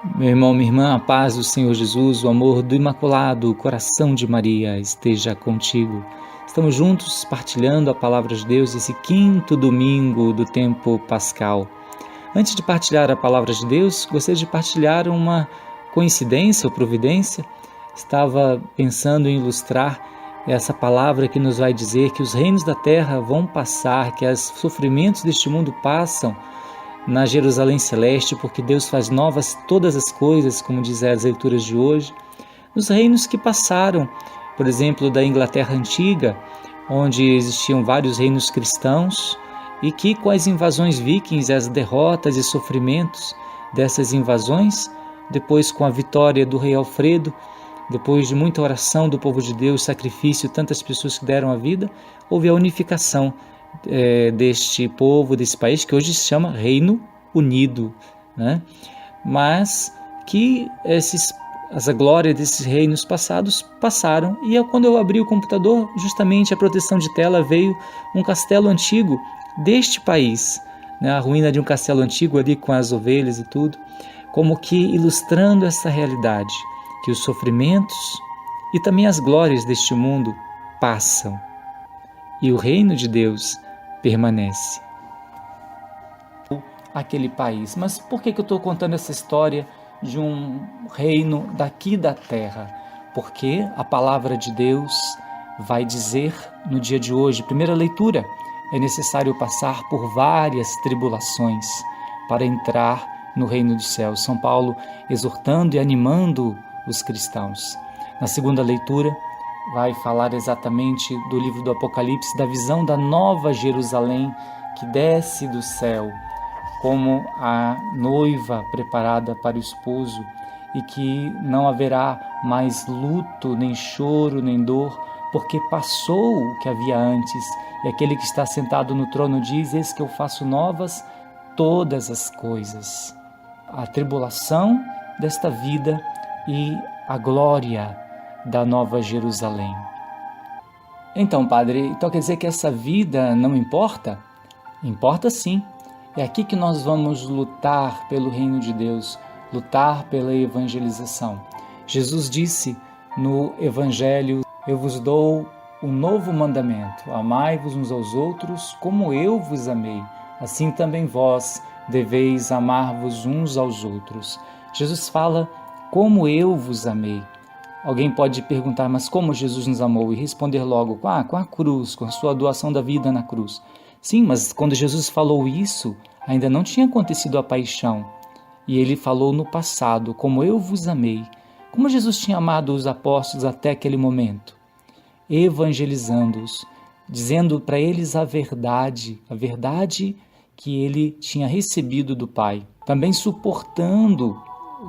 Meu irmão, minha irmã, a paz do Senhor Jesus, o amor do Imaculado Coração de Maria esteja contigo. Estamos juntos partilhando a Palavra de Deus esse quinto domingo do tempo pascal. Antes de partilhar a Palavra de Deus, gostaria de partilhar uma coincidência ou providência. Estava pensando em ilustrar essa palavra que nos vai dizer que os reinos da terra vão passar, que os sofrimentos deste mundo passam na Jerusalém Celeste, porque Deus faz novas todas as coisas, como dizem as leituras de hoje. Nos reinos que passaram, por exemplo, da Inglaterra Antiga, onde existiam vários reinos cristãos, e que com as invasões vikings, as derrotas e sofrimentos dessas invasões, depois com a vitória do rei Alfredo, depois de muita oração do povo de Deus, sacrifício, tantas pessoas que deram a vida, houve a unificação deste povo, desse país, que hoje se chama Reino Unido, né? Mas que essa glória desses reinos passados passaram, e quando eu abri o computador, justamente a proteção de tela veio um castelo antigo deste país, né? A ruína de um castelo antigo ali com as ovelhas e tudo, como que ilustrando essa realidade, que os sofrimentos e também as glórias deste mundo passam, e o reino de Deus permanece. Aquele país. Mas por que eu estou contando essa história de um reino daqui da terra? Porque a palavra de Deus vai dizer no dia de hoje, primeira leitura, é necessário passar por várias tribulações para entrar no reino dos céus. São Paulo exortando e animando os cristãos. Na segunda leitura, vai falar exatamente do livro do Apocalipse, da visão da nova Jerusalém que desce do céu, como a noiva preparada para o esposo, e que não haverá mais luto, nem choro, nem dor, porque passou o que havia antes, e aquele que está sentado no trono diz: eis que eu faço novas todas as coisas. A tribulação desta vida e a glória da Nova Jerusalém. Então, padre, então quer dizer que essa vida não importa? Importa sim. É aqui que nós vamos lutar pelo reino de Deus, lutar pela evangelização. Jesus disse no Evangelho: eu vos dou um novo mandamento, amai-vos uns aos outros como eu vos amei, assim também vós deveis amar-vos uns aos outros. Jesus fala: como eu vos amei. Alguém pode perguntar: mas como Jesus nos amou? E responder logo: com a cruz, com a sua doação da vida na cruz. Sim, mas quando Jesus falou isso, ainda não tinha acontecido a paixão. E ele falou no passado: como eu vos amei. Como Jesus tinha amado os apóstolos até aquele momento? Evangelizando-os, dizendo para eles a verdade que ele tinha recebido do Pai. Também suportando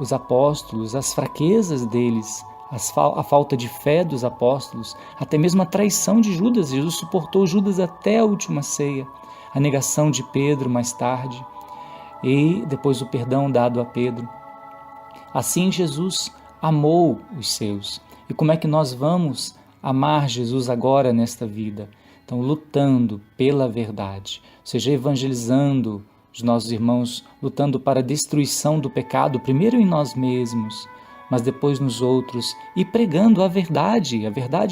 os apóstolos, as fraquezas deles, a falta de fé dos apóstolos, até mesmo a traição de Judas. Jesus suportou Judas até a última ceia, a negação de Pedro mais tarde, e depois o perdão dado a Pedro. Assim Jesus amou os seus. E como é que nós vamos amar Jesus agora nesta vida? Então, lutando pela verdade, ou seja, evangelizando os nossos irmãos, lutando para a destruição do pecado, primeiro em nós mesmos, mas depois nos outros, e pregando a verdade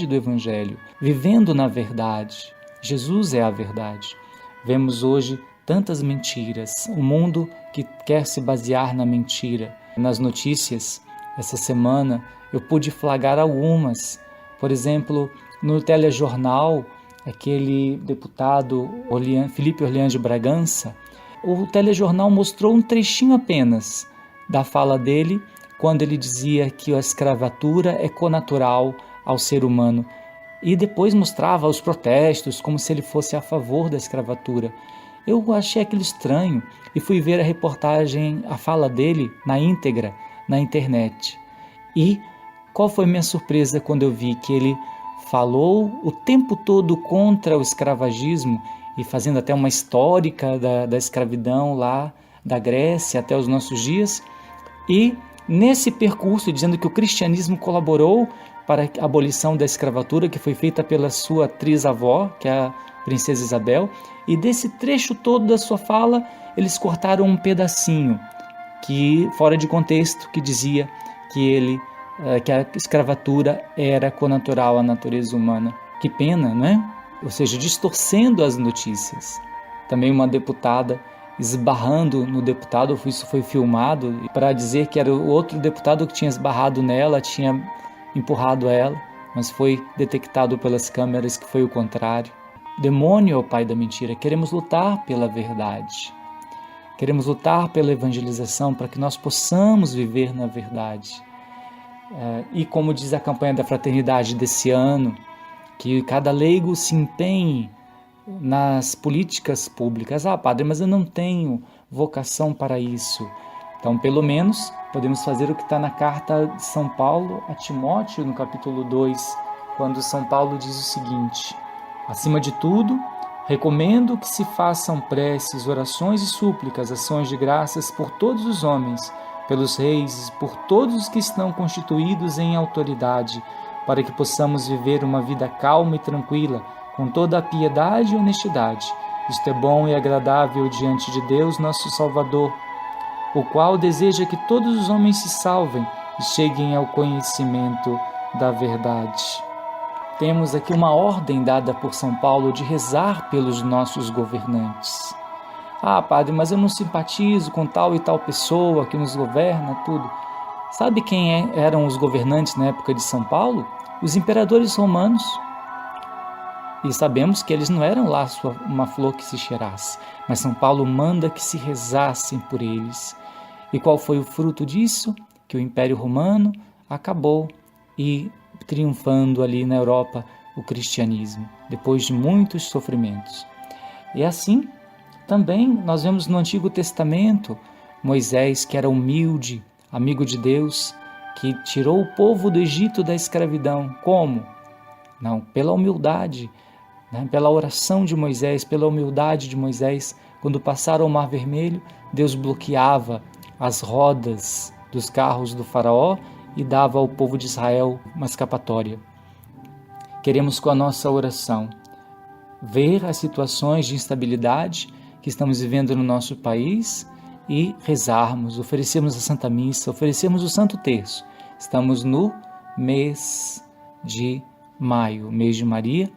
do Evangelho, vivendo na verdade. Jesus é a verdade. Vemos hoje tantas mentiras, um mundo que quer se basear na mentira. Nas notícias, essa semana, eu pude flagrar algumas. Por exemplo, no telejornal, aquele deputado Felipe Orleans de Bragança, o telejornal mostrou um trechinho apenas da fala dele, quando ele dizia que a escravatura é connatural ao ser humano. E depois mostrava os protestos, como se ele fosse a favor da escravatura. Eu achei aquilo estranho e fui ver a reportagem, a fala dele na íntegra, na internet. E qual foi minha surpresa quando eu vi que ele falou o tempo todo contra o escravagismo, e fazendo até uma histórica da escravidão lá da Grécia até os nossos dias, e nesse percurso dizendo que o cristianismo colaborou para a abolição da escravatura, que foi feita pela sua trisavó, que é a princesa Isabel, e desse trecho todo da sua fala, eles cortaram um pedacinho, que fora de contexto, que dizia que a escravatura era connatural à natureza humana. Que pena, não é? Ou seja, distorcendo as notícias. Também uma deputada esbarrando no deputado, isso foi filmado, para dizer que era o outro deputado que tinha esbarrado nela, tinha empurrado ela, mas foi detectado pelas câmeras que foi o contrário. Demônio é o pai da mentira. Queremos lutar pela verdade. Queremos lutar pela evangelização para que nós possamos viver na verdade. E como diz a campanha da fraternidade desse ano, que cada leigo se empenhe nas políticas públicas. Padre, mas eu não tenho vocação para isso. Então, pelo menos, podemos fazer o que está na carta de São Paulo a Timóteo, no capítulo 2, quando São Paulo diz o seguinte: acima de tudo, recomendo que se façam preces, orações e súplicas, ações de graças por todos os homens, pelos reis, por todos os que estão constituídos em autoridade, para que possamos viver uma vida calma e tranquila, com toda a piedade e honestidade. Isto é bom e agradável diante de Deus, nosso Salvador, o qual deseja que todos os homens se salvem e cheguem ao conhecimento da verdade. Temos aqui uma ordem dada por São Paulo de rezar pelos nossos governantes. Padre, mas eu não simpatizo com tal e tal pessoa que nos governa, tudo. Sabe quem eram os governantes na época de São Paulo? Os imperadores romanos. E sabemos que eles não eram lá uma flor que se cheirasse, mas São Paulo manda que se rezassem por eles. E qual foi o fruto disso? Que o Império Romano acabou e triunfando ali na Europa o cristianismo, depois de muitos sofrimentos. E assim, também nós vemos no Antigo Testamento Moisés, que era humilde, amigo de Deus, que tirou o povo do Egito da escravidão. Como? Não, pela humildade, pela oração de Moisés, pela humildade de Moisés. Quando passaram o Mar Vermelho, Deus bloqueava as rodas dos carros do faraó e dava ao povo de Israel uma escapatória. Queremos, com a nossa oração, ver as situações de instabilidade que estamos vivendo no nosso país e rezarmos, oferecermos a Santa Missa, oferecermos o Santo Terço. Estamos no mês de maio, mês de Maria,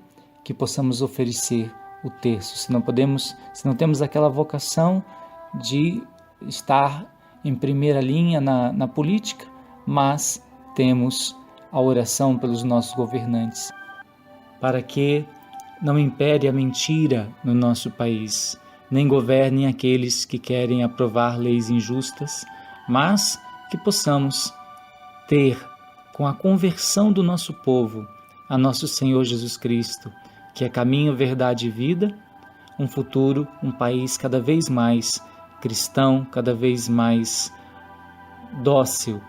que possamos oferecer o terço. Se não temos aquela vocação de estar em primeira linha na política, mas temos a oração pelos nossos governantes, para que não impere a mentira no nosso país, nem governem aqueles que querem aprovar leis injustas, mas que possamos ter, com a conversão do nosso povo a nosso Senhor Jesus Cristo, que é caminho, verdade e vida, um futuro, um país cada vez mais cristão, cada vez mais dócil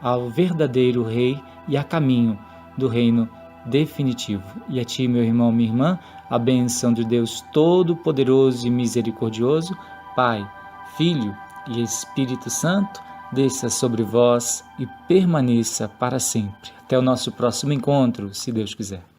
ao verdadeiro Rei e a caminho do reino definitivo. E a ti, meu irmão, minha irmã, a bênção de Deus Todo-Poderoso e Misericordioso, Pai, Filho e Espírito Santo, desça sobre vós e permaneça para sempre. Até o nosso próximo encontro, se Deus quiser.